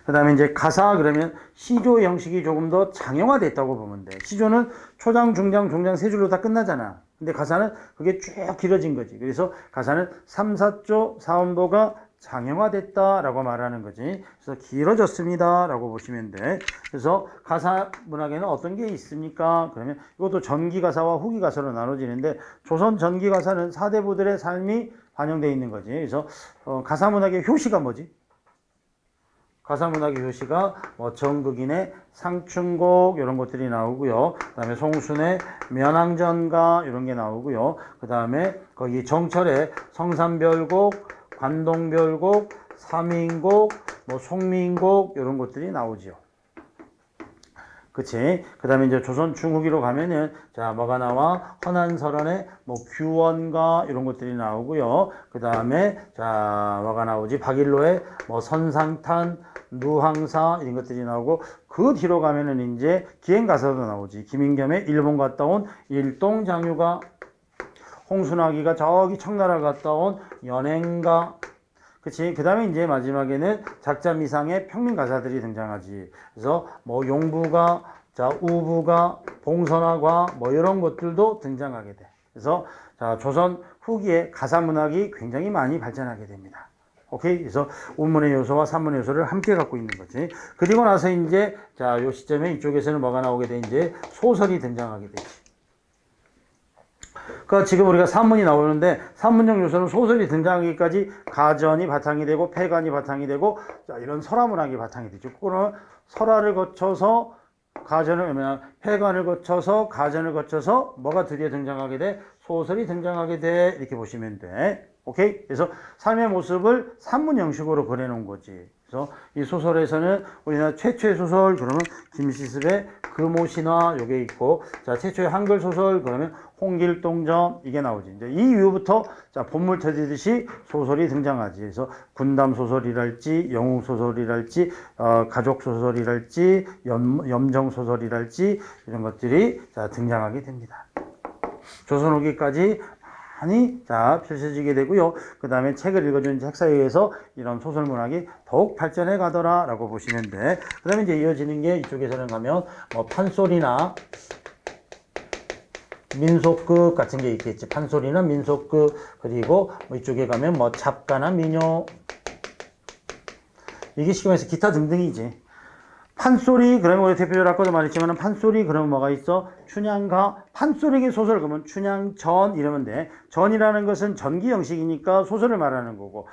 그 다음에 이제 가사 그러면 시조 형식이 조금 더 장형화됐다고 보면 돼. 시조는 초장, 중장, 종장 세 줄로 다 끝나잖아. 근데 가사는 그게 쭉 길어진 거지. 그래서 가사는 3, 4조 사음도가 장형화됐다라고 말하는 거지. 그래서 길어졌습니다라고 보시면 돼. 그래서 가사 문학에는 어떤 게 있습니까? 그러면 이것도 전기 가사와 후기 가사로 나눠지는데 조선 전기 가사는 사대부들의 삶이 반영되어 있는 거지. 그래서 가사 문학의 효시가 뭐지? 가사 문학의 효시가 뭐 정극인의 상춘곡 이런 것들이 나오고요. 그다음에 송순의 면왕전가 이런 게 나오고요. 그다음에 거기 정철의 성산별곡, 관동별곡, 삼인곡, 뭐 송민곡 이런 것들이 나오죠. 그치? 그 다음에 이제 조선 중후기로 가면은, 자, 뭐가 나와? 헌안설원의 뭐 규원가 이런 것들이 나오고요. 그 다음에, 자, 뭐가 나오지? 박일로의 뭐 선상탄, 누항사 이런 것들이 나오고, 그 뒤로 가면은 이제 기행가사도 나오지. 김인겸의 일본 갔다 온 일동장유가, 홍순아기가 저기 청나라 갔다 온 연행가, 그치. 그 다음에 이제 마지막에는 작자미상의 평민가사들이 등장하지. 그래서 뭐 용부가, 자, 우부가, 봉선화가 뭐 이런 것들도 등장하게 돼. 그래서 자, 조선 후기에 가사문학이 굉장히 많이 발전하게 됩니다. 오케이. 그래서 운문의 요소와 산문의 요소를 함께 갖고 있는 거지. 그리고 나서 이제 자, 요 시점에 이쪽에서는 뭐가 나오게 돼? 이제 소설이 등장하게 되지. 그러니까 지금 우리가 산문이 나오는데 산문적 요소는 소설이 등장하기까지 가전이 바탕이 되고 폐관이 바탕이 되고 자, 이런 설화문학이 바탕이 되죠. 그거는 설화를 거쳐서 가전을 폐관을 거쳐서 가전을 거쳐서 뭐가 드디어 등장하게 돼? 소설이 등장하게 돼. 이렇게 보시면 돼. 오케이? 그래서 삶의 모습을 산문 형식으로 그려놓은 거지. 그래서 이 소설에서는 우리나라 최초의 소설 그러면 김시습의 금오신화 요게 있고, 자, 최초의 한글 소설 그러면 홍길동전 이게 나오지. 이제 이 이후부터 자, 본물 터지듯이 소설이 등장하지. 그래서 군담 소설이랄지, 영웅 소설이랄지, 가족 소설이랄지, 염정 소설이랄지 이런 것들이 자, 등장하게 됩니다. 조선 후기까지 많이 자, 펼쳐지게 되고요. 그 다음에 책을 읽어주는 책사에 의해서 이런 소설 문학이 더욱 발전해 가더라라고 보시면 돼. 그 다음에 이제 이어지는 게 이쪽에서는 가면 뭐 판소리나 민속극 같은 게 있겠지. 판소리나 민속극, 그리고 뭐 이쪽에 가면 뭐 잡가나 민요, 이게 시금에서 기타 등등이지. 판소리 그러면 우리 대표적으로 아까도 말했지만 판소리 그러면 뭐가 있어? 춘향가. 판소리의 소설 그러면 춘향전 이러면 돼. 전이라는 것은 전기 형식이니까 소설을 말하는 거고,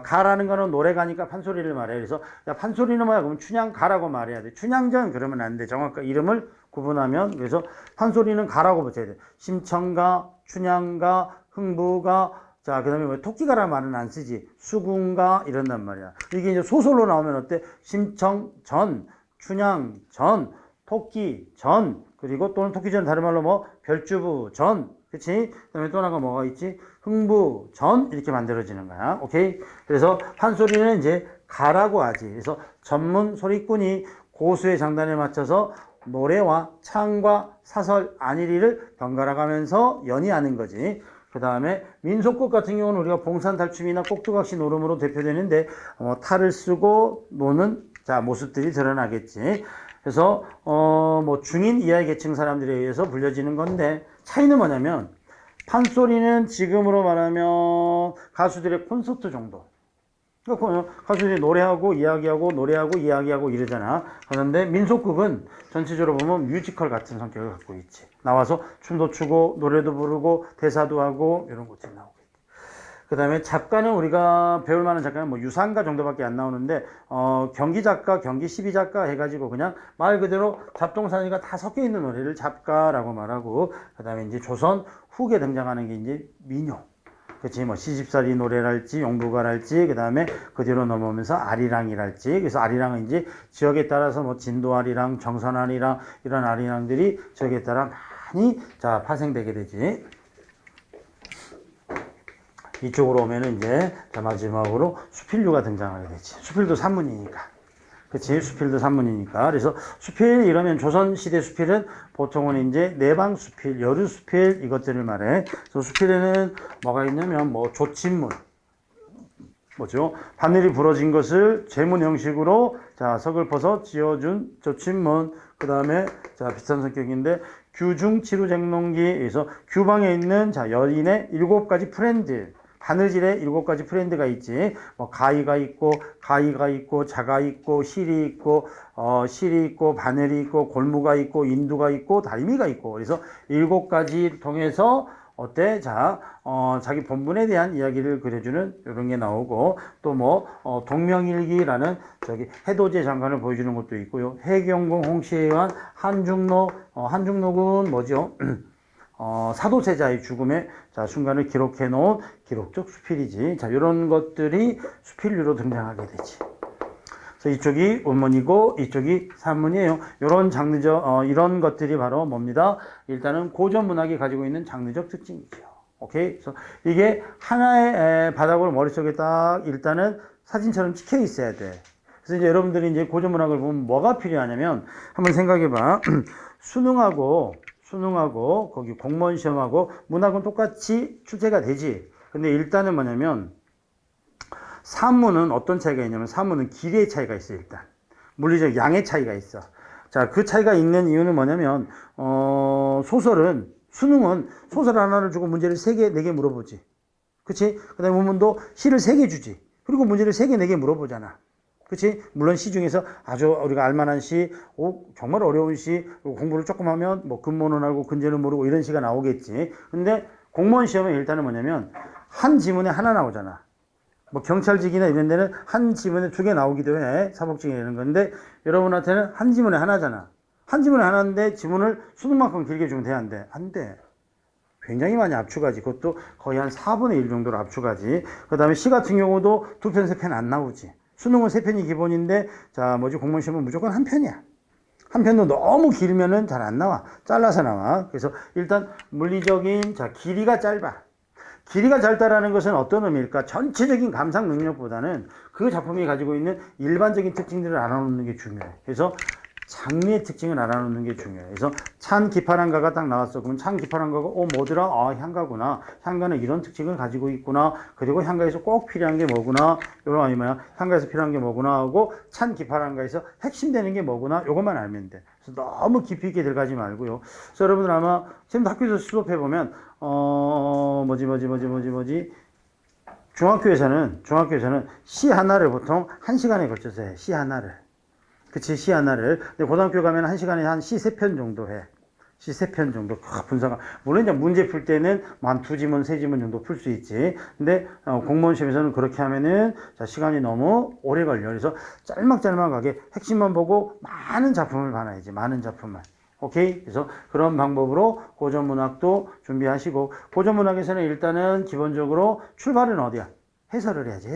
가라는 거는 노래가니까 판소리를 말해. 그래서 야, 판소리는 뭐야? 그러면 춘향가라고 말해야 돼. 춘향전 그러면 안 돼. 정확한 이름을 구분하면. 그래서 판소리는 가라고 붙여야 돼. 심청가, 춘향가, 흥부가, 자, 그 다음에 뭐 토끼가라는 말은 안 쓰지. 수군가 이런단 말이야. 이게 이제 소설로 나오면 어때? 심청전, 춘향전, 토끼전, 그리고 또는 토끼전 다른 말로 뭐 별주부전, 그치? 그 다음에 또 하나가 뭐가 있지? 흥부전 이렇게 만들어지는 거야. 오케이? 그래서 판소리는 이제 가라고 하지. 그래서 전문 소리꾼이 고수의 장단에 맞춰서 노래와 창과 사설, 안일이를 번갈아 가면서 연이하는 거지. 그 다음에 민속극 같은 경우는 우리가 봉산탈춤이나 꼭두각시 노름으로 대표되는데 탈을 쓰고 노는 자, 모습들이 드러나겠지. 그래서 뭐 중인 이하의 계층 사람들에 의해서 불려지는 건데 차이는 뭐냐면 판소리는 지금으로 말하면 가수들의 콘서트 정도. 그러니까 가수들이 노래하고 이야기하고 노래하고 이야기하고 이러잖아. 그런데 민속극은 전체적으로 보면 뮤지컬 같은 성격을 갖고 있지. 나와서 춤도 추고 노래도 부르고 대사도 하고 이런 것들이 나오고 있지. 그 다음에 작가는 우리가 배울 만한 작가는 뭐 유상가 정도밖에 안 나오는데 경기 작가, 경기 시비 작가 해가지고 그냥 말 그대로 잡동사니가 다 섞여 있는 노래를 작가라고 말하고, 그 다음에 이제 조선 후기에 등장하는 게 이제 민요. 그치, 뭐, 시집살이 노래랄지, 용부가랄지, 그 다음에 그 뒤로 넘어오면서 아리랑이랄지, 그래서 아리랑은 이제 지역에 따라서 뭐, 진도아리랑, 정선아리랑, 이런 아리랑들이 지역에 따라 많이, 자, 파생되게 되지. 이쪽으로 오면은 이제, 자, 마지막으로 수필류가 등장하게 되지. 수필도 산문이니까. 그치, 수필도 산문이니까. 그래서 수필 이러면 조선시대 수필은 보통은 이제 내방 수필, 여류 수필 이것들을 말해. 그래서 수필에는 뭐가 있냐면 뭐 조친문, 뭐죠? 바늘이 부러진 것을 제문 형식으로 자 서글퍼서 지어준 조친문. 그 다음에 자 비슷한 성격인데 규중치루쟁농기에서 규방에 있는 자 여인의 7가지 프렌드. 바느질에 7가지 프렌드가 있지. 뭐 가위가 있고 자가 있고 실이 있고 바늘이 있고 골무가 있고 인두가 있고 다리미가 있고. 그래서 7가지 통해서 어때? 자, 자기 본분에 대한 이야기를 그려주는 이런 게 나오고, 또 뭐 동명일기라는 저기 해도제 장관을 보여주는 것도 있고요. 해경궁 홍시에 의한 한중록, 한중록은 뭐죠? 사도세자의 죽음의 자 순간을 기록해 놓은 기록적 수필이지. 자, 이런 것들이 수필류로 등장하게 되지. 그래서 이쪽이 원문이고 이쪽이 산문이에요. 이런 장르적 이런 것들이 바로 뭡니다. 일단은 고전 문학이 가지고 있는 장르적 특징이죠. 오케이. 그래서 이게 하나의 바닥으로 머릿속에 딱 일단은 사진처럼 찍혀 있어야 돼. 그래서 이제 여러분들이 이제 고전 문학을 보면 뭐가 필요하냐면 한번 생각해봐. 수능하고 거기 공무원 시험하고 문학은 똑같이 출제가 되지. 근데 일단은 뭐냐면 산문은 어떤 차이가 있냐면 산문은 길이의 차이가 있어. 일단 물리적 양의 차이가 있어. 자, 그 차이가 있는 이유는 뭐냐면 소설은 수능은 소설 하나를 주고 문제를 3개 4개 물어보지. 그치? 그 다음에 문문도 시를 3개 주지. 그리고 문제를 3개 4개 물어보잖아. 그치? 물론 시 중에서 아주 우리가 알만한 시, 정말 어려운 시, 공부를 조금 하면 뭐 근모는 알고 근제는 모르고 이런 시가 나오겠지. 근데 공무원 시험은 일단은 뭐냐면 한 지문에 하나 나오잖아. 뭐 경찰직이나 이런 데는 한 지문에 2개 나오기도 해. 사법직에 이런 건데 여러분한테는 한 지문에 하나잖아. 한 지문에 하나인데 지문을 수능만큼 길게 주면 돼, 안 돼? 안 돼. 굉장히 많이 압축하지. 그것도 거의 한 4분의 1 정도로 압축하지. 그 다음에 시 같은 경우도 2편, 3편 안 나오지. 수능은 3편이 기본인데 자 뭐지 공무원 시험은 무조건 1편이야. 한 편도 너무 길면은 잘 안 나와. 잘라서 나와. 그래서 일단 물리적인 자 길이가 짧아. 길이가 짧다라는 것은 어떤 의미일까? 전체적인 감상 능력보다는 그 작품이 가지고 있는 일반적인 특징들을 알아놓는 게 중요해. 그래서 장르의 특징을 알아놓는 게 중요해. 그래서 찬 기파란가가 딱 나왔어. 그럼 찬 기파란가가 뭐더라? 아, 향가구나. 향가는 이런 특징을 가지고 있구나. 그리고 향가에서 꼭 필요한 게 뭐구나. 요런 아니면 향가에서 필요한 게 뭐구나 하고 찬 기파란가에서 핵심되는 게 뭐구나. 요것만 알면 돼. 그래서 너무 깊이 있게 들어가지 말고요. 그래서 여러분들 아마 지금 학교에서 수업해 보면 중학교에서는 시 하나를 보통 1시간에 걸쳐서 해. 시 하나를. 그치, 시 하나를. 근데 고등학교 가면 1시간에 한 시 3편 정도 해. 시 3편 정도. 분사가. 물론 이제 문제 풀 때는 한 2지문, 3지문 정도 풀 수 있지. 근데, 공무원 시험에서는 그렇게 하면은, 자, 시간이 너무 오래 걸려. 그래서 짤막짤막하게 핵심만 보고 많은 작품을 봐놔야지. 많은 작품만. 오케이? 그래서 그런 방법으로 고전문학도 준비하시고, 고전문학에서는 일단은 기본적으로 출발은 어디야? 해설을 해야지,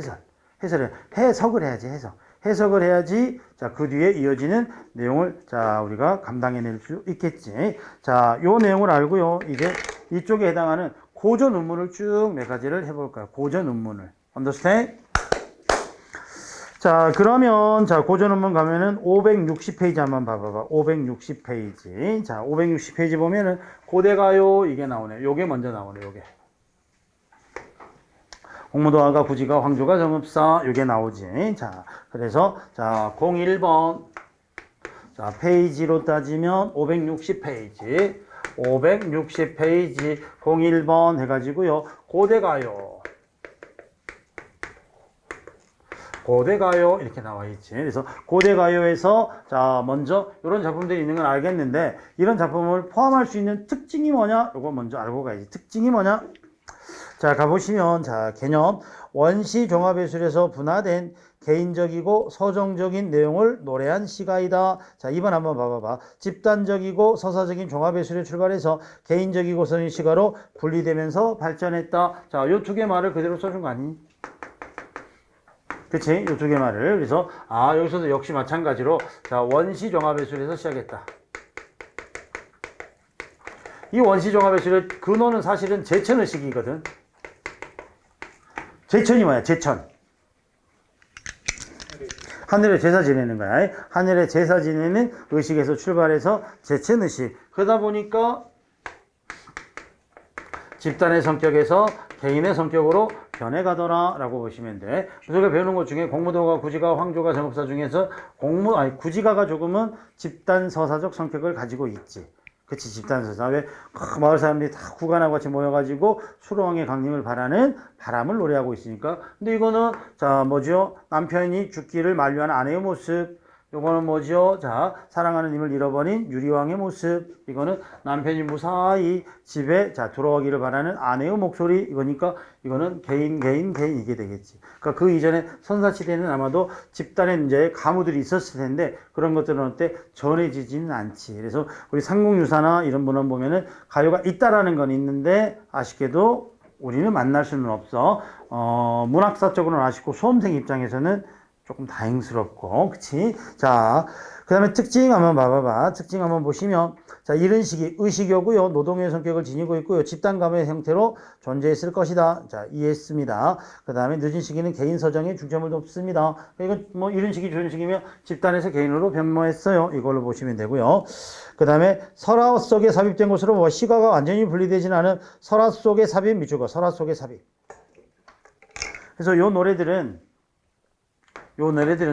해석을 해야지, 해석을 해야지, 자, 그 뒤에 이어지는 내용을, 자, 우리가 감당해낼 수 있겠지. 자, 요 내용을 알고요. 이제 이쪽에 해당하는 고전 운문을 쭉 몇 가지를 해볼까요? 고전 운문을. understand? 자, 그러면, 자, 고전 운문 가면은 560페이지 한번 봐봐봐. 560페이지. 자, 560페이지 보면은 고대가요, 이게 나오네. 요게 먼저 나오네, 요게. 홍무도화가 구지가 황조가 정읍사 요게 나오지. 자, 그래서 자 01번 자 페이지로 따지면 560페이지 01번 해가지고요. 고대가요 이렇게 나와 있지. 그래서 고대가요에서 자 먼저 이런 작품들이 있는 건 알겠는데 이런 작품을 포함할 수 있는 특징이 뭐냐? 요거 먼저 알고 가야지. 특징이 뭐냐? 자, 가보시면, 자, 개념. 원시 종합예술에서 분화된 개인적이고 서정적인 내용을 노래한 시가이다. 자, 2번 한번 봐봐봐. 집단적이고 서사적인 종합예술에 출발해서 개인적이고 서정적인 시가로 분리되면서 발전했다. 자, 요 2개 말을 그대로 써준 거 아니니? 그치? 요 2개 말을. 그래서, 여기서도 역시 마찬가지로, 자, 원시 종합예술에서 시작했다. 이 원시 종합예술의 근원은 사실은 제천의식이거든. 제천이 뭐야? 제천. 하늘에 제사 지내는 거야. 하늘에 제사 지내는 의식에서 출발해서 제천의식. 그러다 보니까 집단의 성격에서 개인의 성격으로 변해가더라 라고 보시면 돼. 우리가 배우는 것 중에 공무도가, 구지가, 황조가, 정업사 중에서 구지가가 조금은 집단 서사적 성격을 가지고 있지. 그치, 집단 서사. 왜 마을 사람들이 다 구간하고 같이 모여가지고 수로왕의 강림을 바라는 바람을 노래하고 있으니까. 근데 이거는 자 뭐죠? 남편이 죽기를 만류한 아내의 모습. 요거는 뭐죠? 자, 사랑하는 님을 잃어버린 유리왕의 모습. 이거는 남편이 무사히 집에 돌아오기를 바라는 아내의 목소리. 이거니까 이거는 개인 이게 되겠지. 그러니까 그 이전에 선사시대는 아마도 집단의 이제 가무들이 있었을 텐데 그런 것들은 어때? 전해지지는 않지. 그래서 우리 상공유사나 이런 문헌 보면은 가요가 있다라는 건 있는데 아쉽게도 우리는 만날 수는 없어. 문학사적으로는 아쉽고 수험생 입장에서는 조금 다행스럽고, 그치? 자, 그 다음에 특징 한번 봐봐봐. 특징 한번 보시면, 자, 이른 시기, 의식이고요. 노동의 성격을 지니고 있고요. 집단감의 형태로 존재했을 것이다. 자, 이해했습니다. 그 다음에 늦은 시기는 개인 서정에 중점을 뒀습니다. 이건 뭐 이른 시기, 좋은 시기면 집단에서 개인으로 변모했어요. 이걸로 보시면 되고요. 그 다음에 설화 속에 삽입된 것으로 뭐 시가가 완전히 분리되지는 않은 설화 속의 삽입 미주거, 설화 속의 삽입. 그래서 요 노래들은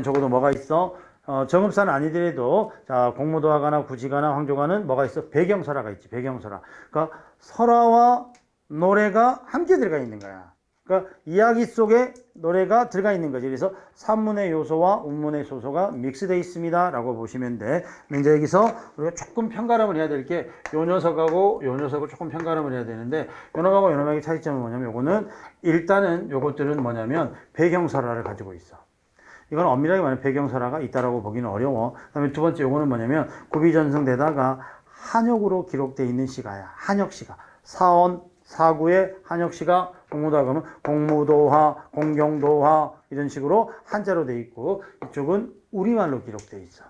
적어도 뭐가 있어? 정읍사는 아니더라도, 자, 공무도화가나 구지가나 황조가는 뭐가 있어? 배경설화가 있지, 배경설화. 그러니까 설화와 노래가 함께 들어가 있는 거야. 그러니까 이야기 속에 노래가 들어가 있는 거지. 그래서 산문의 요소와 운문의 소소가 믹스되어 있습니다. 라고 보시면 돼. 이제 여기서 우리가 조금 편가름을 해야 될 게, 요 녀석하고 요 녀석을 조금 편가름을 해야 되는데, 요 놈하고 요 놈의 차이점은 뭐냐면, 요거는, 일단은 요것들은 뭐냐면, 배경설화를 가지고 있어. 이건 엄밀하게 말하면 배경설화가 있다라고 보기는 어려워. 그 다음에 두 번째 요거는 뭐냐면 구비전승되다가 한역으로 기록되어 있는 시가야. 한역시가. 사언, 사구의 한역시가 공무도화 그러면 공무도화, 공경도화 이런 식으로 한자로 돼 있고 이쪽은 우리말로 기록되어 있어.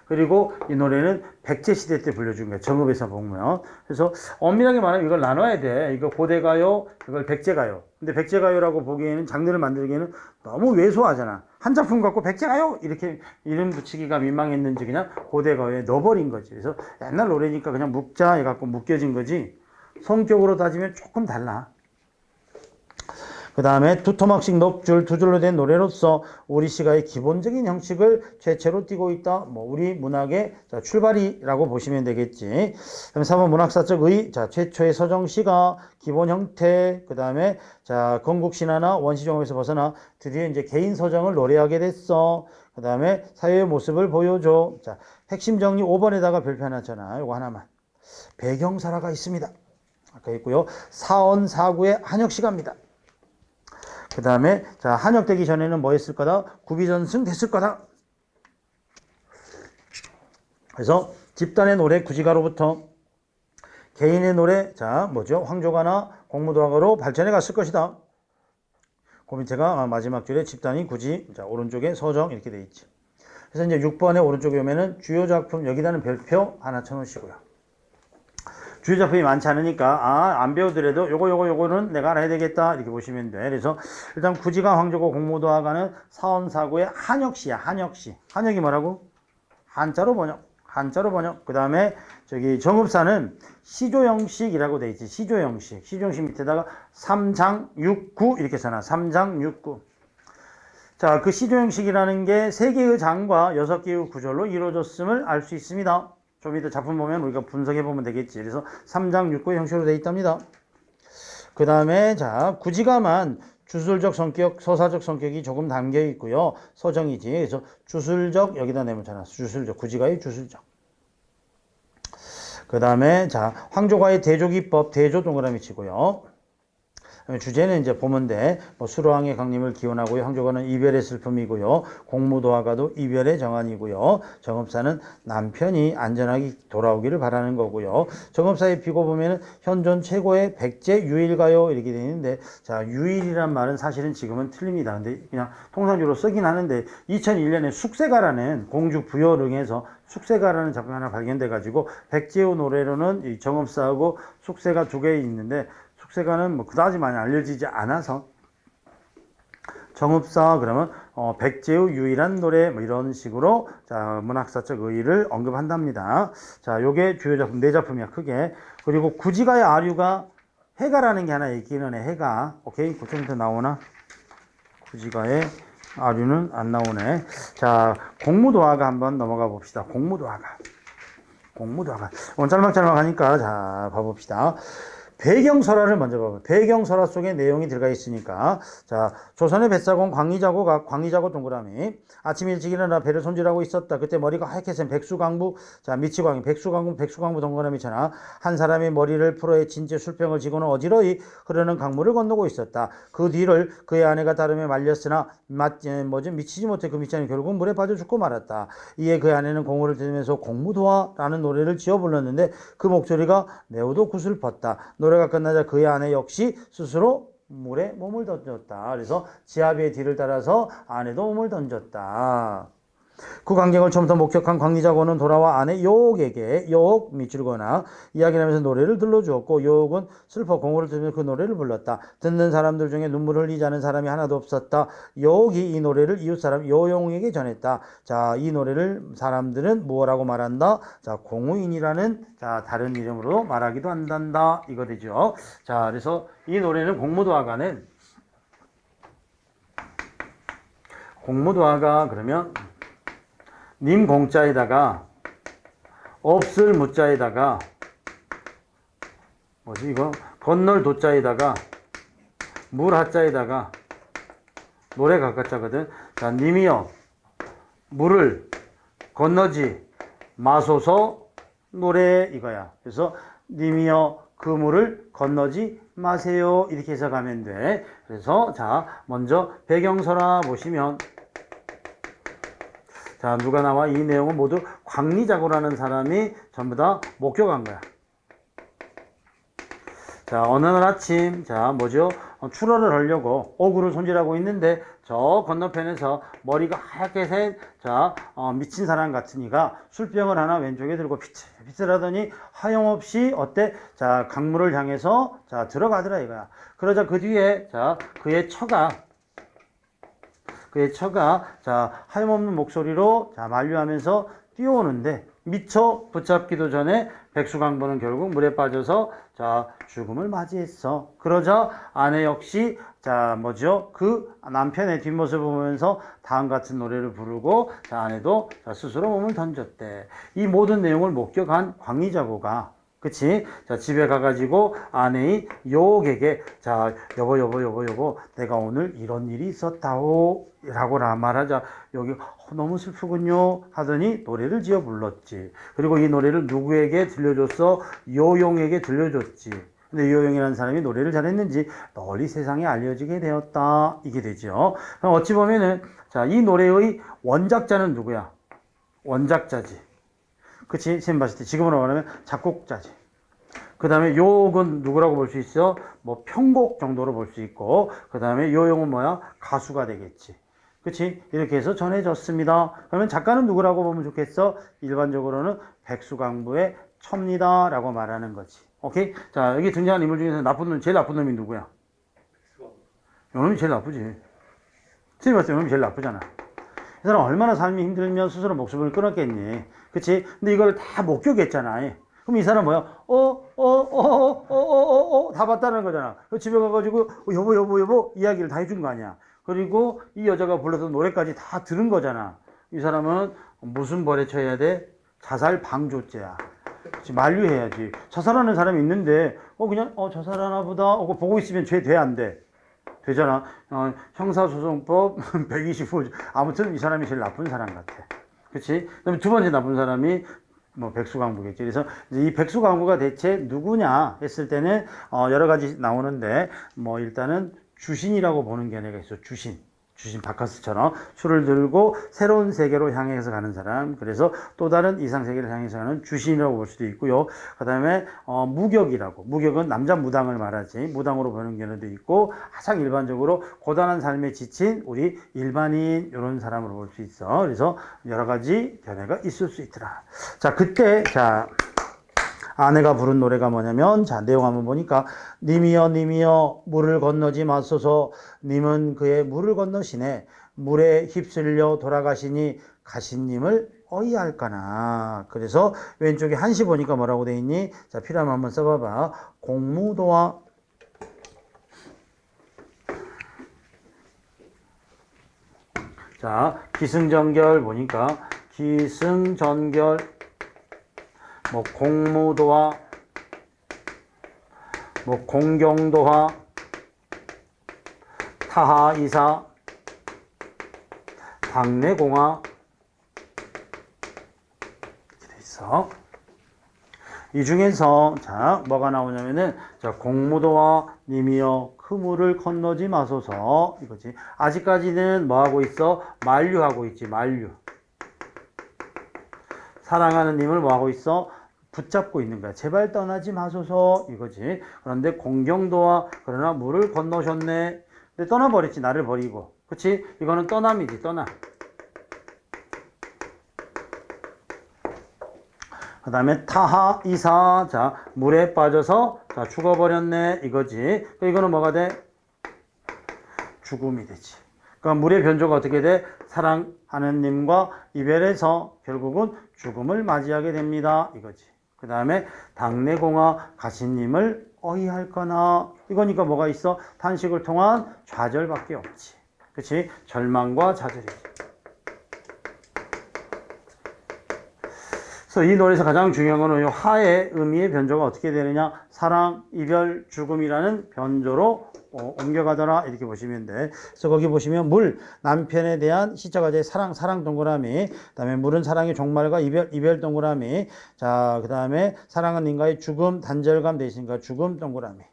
그리고 이 노래는 백제시대 때 불려준 거야. 정읍에서 보면. 그래서 엄밀하게 말하면 이걸 나눠야 돼. 이거 고대가요, 이걸 백제가요. 근데 백제가요라고 보기에는 장르를 만들기에는 너무 왜소하잖아. 한 작품 갖고 백제가요 이렇게 이름 붙이기가 민망했는지 그냥 고대가요에 넣어버린 거지. 그래서 옛날 노래니까 그냥 묵자 해갖고 묶여진 거지. 성격으로 따지면 조금 달라. 그 다음에 두 토막씩 넉줄, 두 줄로 된 노래로서 우리 시가의 기본적인 형식을 최초로 띠고 있다. 뭐 우리 문학의 출발이라고 보시면 되겠지. 그다음에 3번 문학사적 의, 자 최초의 서정시가 기본 형태. 그 다음에 자 건국신화나 원시종합에서 벗어나 드디어 이제 개인 서정을 노래하게 됐어. 그 다음에 사회의 모습을 보여줘. 자 핵심 정리 5번에다가 별표 하나 잖아. 요거 하나만. 배경설화가 있습니다. 아까 있고요. 사언 사구의 한역시가입니다. 그 다음에 자 한역되기 전에는 뭐 했을 거다? 구비전승 됐을 거다. 그래서 집단의 노래 구지가로부터 개인의 노래 자 뭐죠? 황조가나 공무도화가로 발전해 갔을 것이다. 그 밑에가 마지막 줄에 집단이 구지 자 오른쪽에 서정 이렇게 돼 있지. 그래서 이제 6번에 오른쪽에 오면은 주요 작품 여기다는 별표 하나 쳐놓으시고요. 주요 작품이 많지 않으니까 안 배우더라도 요거는 내가 알아야 되겠다 이렇게 보시면 돼. 그래서 일단 구지가 황조고 공무도화가는 사언사구의 한역시야. 한역시. 한역이 뭐라고? 한자로 번역. 그 다음에 저기 정읍사는 시조형식이라고 돼 있지. 시조형식. 시조형식 밑에다가 3장 6구 이렇게 써놔. 3장 6구. 자, 그 시조형식이라는 게 3개의 장과 6개의 구절로 이루어졌음을 알 수 있습니다. 좀 이따 작품 보면 우리가 분석해 보면 되겠지. 그래서 3장 6구의 형식으로 되어 있답니다. 그 다음에 자 구지가만 주술적 성격, 서사적 성격이 조금 담겨 있고요. 서정이지. 그래서 주술적 여기다 내면 되잖아. 주술적 구지가의 주술적. 그 다음에 자 황조가의 대조기법 대조 동그라미 치고요. 주제는 이제 보면 돼. 뭐 수로왕의 강림을 기원하고요. 황조가는 이별의 슬픔이고요. 공무도화가도 이별의 정한이고요. 정읍사는 남편이 안전하게 돌아오기를 바라는 거고요. 정읍사의 비고 보면은 현존 최고의 백제 유일가요 이렇게 되어 있는데 자 유일이란 말은 사실은 지금은 틀립니다. 근데 그냥 통상적으로 쓰긴 하는데 2001년에 숙세가라는 공주 부여를 해서 숙세가라는 작품 하나 발견돼 가지고 백제의 노래로는 이 정읍사하고 숙세가 2개 있는데 숙세가는 뭐 그다지 많이 알려지지 않아서 정읍사 그러면 백제의 유일한 노래 뭐 이런 식으로 자 문학사적 의의를 언급한답니다. 자 요게 주요 작품 4작품이야 크게. 그리고 구지가의 아류가 해가라는 게 하나 있기는 해. 해가. 오케이. 그쪽부터 나오나? 구지가에 아류는 안 나오네. 자, 공무도화가 한번 넘어가 봅시다. 공무도화가. 오늘 짤막짤막하니까 자 봐봅시다. 배경설화를 먼저 봐봐. 배경설화 속에 내용이 들어가 있으니까. 자, 조선의 뱃사공 광리자고 동그라미. 아침 일찍 일어나 배를 손질하고 있었다. 그때 머리가 하얗게 센 백수광부. 자, 미치광이 백수광부 동그라미잖아. 한 사람이 머리를 풀어에 진짜 술병을 지고는 어지러이 흐르는 강물을 건너고 있었다. 그 뒤를 그의 아내가 다름에 말렸으나 미치지 못해 그 미치는 결국 물에 빠져 죽고 말았다. 이에 그의 아내는 공호를 들으면서 공무도화라는 노래를 지어 불렀는데 그 목소리가 매우도 구슬펐다. 노래가 끝나자 그의 아내 역시 스스로 물에 몸을 던졌다. 그래서 지아비의 뒤를 따라서 아내도 몸을 던졌다. 그 광경을 처음부터 목격한 광리자고는 돌아와 아내 요옥에게 요옥 밑줄거나 이야기를 하면서 노래를 들려주었고 요옥은 슬퍼 공호를 들으며 그 노래를 불렀다. 듣는 사람들 중에 눈물을 흘리지 않은 사람이 하나도 없었다. 요옥이 이 노래를 이웃사람 요용에게 전했다. 자, 이 노래를 사람들은 뭐라고 말한다? 자, 공우인이라는 자 다른 이름으로 말하기도 한단다. 이거 되죠. 자, 그래서 이 노래는 공무도화가 그러면 님 공자에다가 없을 무자에다가 뭐지 이거 건널 도자에다가 물 하자에다가 노래 가까자거든. 자, 님이여 물을 건너지 마소서 노래 이거야. 그래서 님이여 그 물을 건너지 마세요. 이렇게 해서 가면 돼. 그래서 자 먼저 배경설화 보시면 자, 누가 나와? 이 내용은 모두 광리자고라는 사람이 전부 다 목격한 거야. 자, 어느 날 아침, 자, 뭐죠? 출하를 하려고 어구를 손질하고 있는데, 저 건너편에서 머리가 하얗게 센, 자, 미친 사람 같은 이가 술병을 하나 왼쪽에 들고 비틀하더니 하염없이, 어때? 자, 강물을 향해서, 자, 들어가더라 이거야. 그러자 그 뒤에, 자, 그의 처가, 자, 하염없는 목소리로 자 만류하면서 뛰어오는데 미처 붙잡기도 전에 백수광부는 결국 물에 빠져서 자 죽음을 맞이했어. 그러자 아내 역시 자 뭐죠? 그 남편의 뒷모습을 보면서 다음 같은 노래를 부르고 자 아내도 자 스스로 몸을 던졌대. 이 모든 내용을 목격한 광리자고가 그치? 자, 집에 가가지고 아내의 요옥에게, 자, 여보, 내가 오늘 이런 일이 있었다오. 라고 말하자, 여기, 너무 슬프군요. 하더니 노래를 지어 불렀지. 그리고 이 노래를 누구에게 들려줬어? 요용에게 들려줬지. 근데 요용이라는 사람이 노래를 잘했는지 널리 세상에 알려지게 되었다. 이게 되죠. 그럼 어찌 보면은, 자, 이 노래의 원작자는 누구야? 원작자지. 그치? 쌤 봤을 때 지금으로 말하면 작곡자지. 그 다음에 요옥은 누구라고 볼 수 있어? 뭐 편곡 정도로 볼 수 있고 그 다음에 요용은 뭐야? 가수가 되겠지. 그치? 이렇게 해서 전해졌습니다. 그러면 작가는 누구라고 보면 좋겠어? 일반적으로는 백수광부의 첩니다 라고 말하는 거지. 오케이? 자, 여기 등장한 인물 중에서 제일 나쁜 놈이 누구야? 요놈이 제일 나쁘지. 쌤이 봤을 때 요놈이 제일 나쁘잖아. 이 사람 얼마나 삶이 힘들면 스스로 목숨을 끊었겠니? 그치? 근데 이걸 다 목격했잖아. 그럼 이 사람 뭐야? 다 봤다는 거잖아. 집에 가가지고, 여보, 이야기를 다 해준 거 아니야. 그리고 이 여자가 불렀던 노래까지 다 들은 거잖아. 이 사람은 무슨 벌에 처해야 돼? 자살 방조죄야. 만류해야지. 자살하는 사람이 있는데, 그냥, 자살하나 보다. 보고 있으면 죄 돼, 안 돼? 되잖아. 형사소송법 125. 아무튼 이 사람이 제일 나쁜 사람 같아. 그치? 그 다음에 두 번째 나쁜 사람이 뭐 백수광부겠지. 그래서 이 백수광부가 대체 누구냐 했을 때는 여러 가지 나오는데 뭐 일단은 주신이라고 보는 견해가 있어. 주신 바카스처럼 술을 들고 새로운 세계로 향해서 가는 사람. 그래서 또 다른 이상 세계를 향해서 가는 주신이라고 볼 수도 있고요. 그다음에 무격은 남자 무당을 말하지. 무당으로 보는 견해도 있고 가장 일반적으로 고단한 삶에 지친 우리 일반인 이런 사람으로 볼 수 있어. 그래서 여러 가지 견해가 있을 수 있더라. 자, 그때 아내가 부른 노래가 뭐냐면, 자, 내용 한번 보니까, 님이여, 물을 건너지 마소서, 님은 그의 물을 건너시네, 물에 휩쓸려 돌아가시니, 가신님을 어이할까나. 그래서 왼쪽에 한시 보니까 뭐라고 돼 있니? 자, 필요하면 한번 써봐봐. 공무도화, 자, 기승전결 보니까 기승전결 뭐 공무도화 뭐 공경도화 타하이사 당내공화 이렇게 돼 있어. 이 중에서 자 뭐가 나오냐면은 자 공무도화 님이여 그물을 건너지 마소서 이거지. 아직까지는 뭐 하고 있어? 만류하고 있지. 만류. 사랑하는 님을 뭐 하고 있어? 붙잡고 있는 거야. 제발 떠나지 마소서 이거지. 그런데 공경도화 그러나 물을 건너셨네. 근데 떠나버렸지. 나를 버리고. 그치? 이거는 떠남이지. 떠남. 그 다음에 타하 이사 자 물에 빠져서 자 죽어버렸네 이거지. 이거는 뭐가 돼? 죽음이 되지. 그러니까 물의 변조가 어떻게 돼? 사랑하는 님과 이별해서 결국은 죽음을 맞이하게 됩니다 이거지. 그 다음에 당내공화 가신님을 어이할거나 이거니까 뭐가 있어? 탄식을 통한 좌절밖에 없지. 그치? 절망과 좌절이지. 그래서 이 노래에서 가장 중요한 거는 이 하의 의미의 변조가 어떻게 되느냐? 사랑, 이별, 죽음이라는 변조로 옮겨가더라 이렇게 보시면 돼. 그래서 거기 보시면 물, 남편에 대한 시자가 제 사랑, 사랑 동그라미. 그 다음에 물은 사랑의 종말과 이별, 이별 동그라미. 자, 그 다음에 사랑은 님과의 죽음, 단절감 되시니까 죽음 동그라미.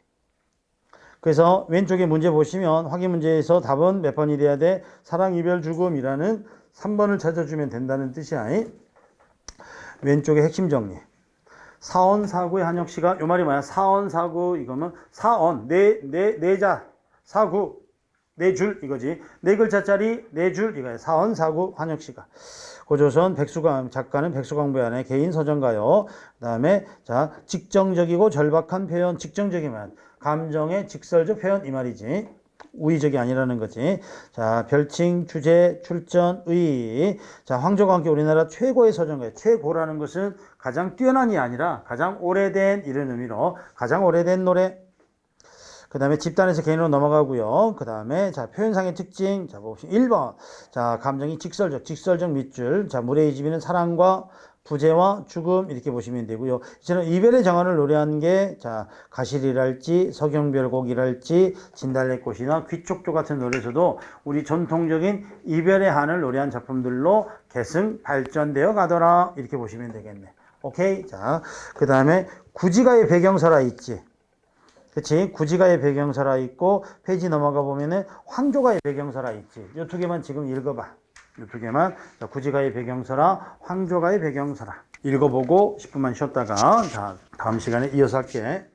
그래서 왼쪽에 문제 보시면 확인 문제에서 답은 몇 번이 돼야 돼? 사랑, 이별, 죽음이라는 3번을 찾아주면 된다는 뜻이야. 왼쪽에 핵심 정리. 사언사구의 한혁씨가 요 말이 뭐야? 사언사구 이거면 사언 네자 사구 네 줄 이거지. 네 글자짜리 네 줄 이거야. 사언사구 한혁씨가. 고조선 백수광 작가는 백수광부안의 개인 서정가요. 그다음에 자 직정적이고 절박한 표현. 직정적이면 감정의 직설적 표현 이 말이지. 우의적이 아니라는 거지. 자, 별칭, 주제, 출전, 의. 자, 황조가 함께 우리나라 최고의 서정가예요. 최고라는 것은 가장 뛰어난이 아니라 가장 오래된 이런 의미로 가장 오래된 노래. 그 다음에 집단에서 개인으로 넘어가고요. 그 다음에 자, 표현상의 특징. 자, 봅시다. 1번. 자, 감정이 직설적 밑줄. 자, 물의 이집이는 사랑과 부재와 죽음 이렇게 보시면 되고요. 이제는 이별의 정화를 노래한 게 자 가실이랄지 서경별곡이랄지 진달래꽃이나 귀촉조 같은 노래에서도 우리 전통적인 이별의 한을 노래한 작품들로 계승 발전되어 가더라 이렇게 보시면 되겠네. 오케이. 자, 그 다음에 구지가의 배경설화 있지. 그치? 구지가의 배경설화 있고 페이지 넘어가 보면은 황조가의 배경설화 있지. 이 두 개만 지금 읽어봐. 이 두 개만. 자, 구지가의 배경설화, 황조가의 배경설화. 읽어보고 10분만 쉬었다가 자, 다음 시간에 이어서 할게.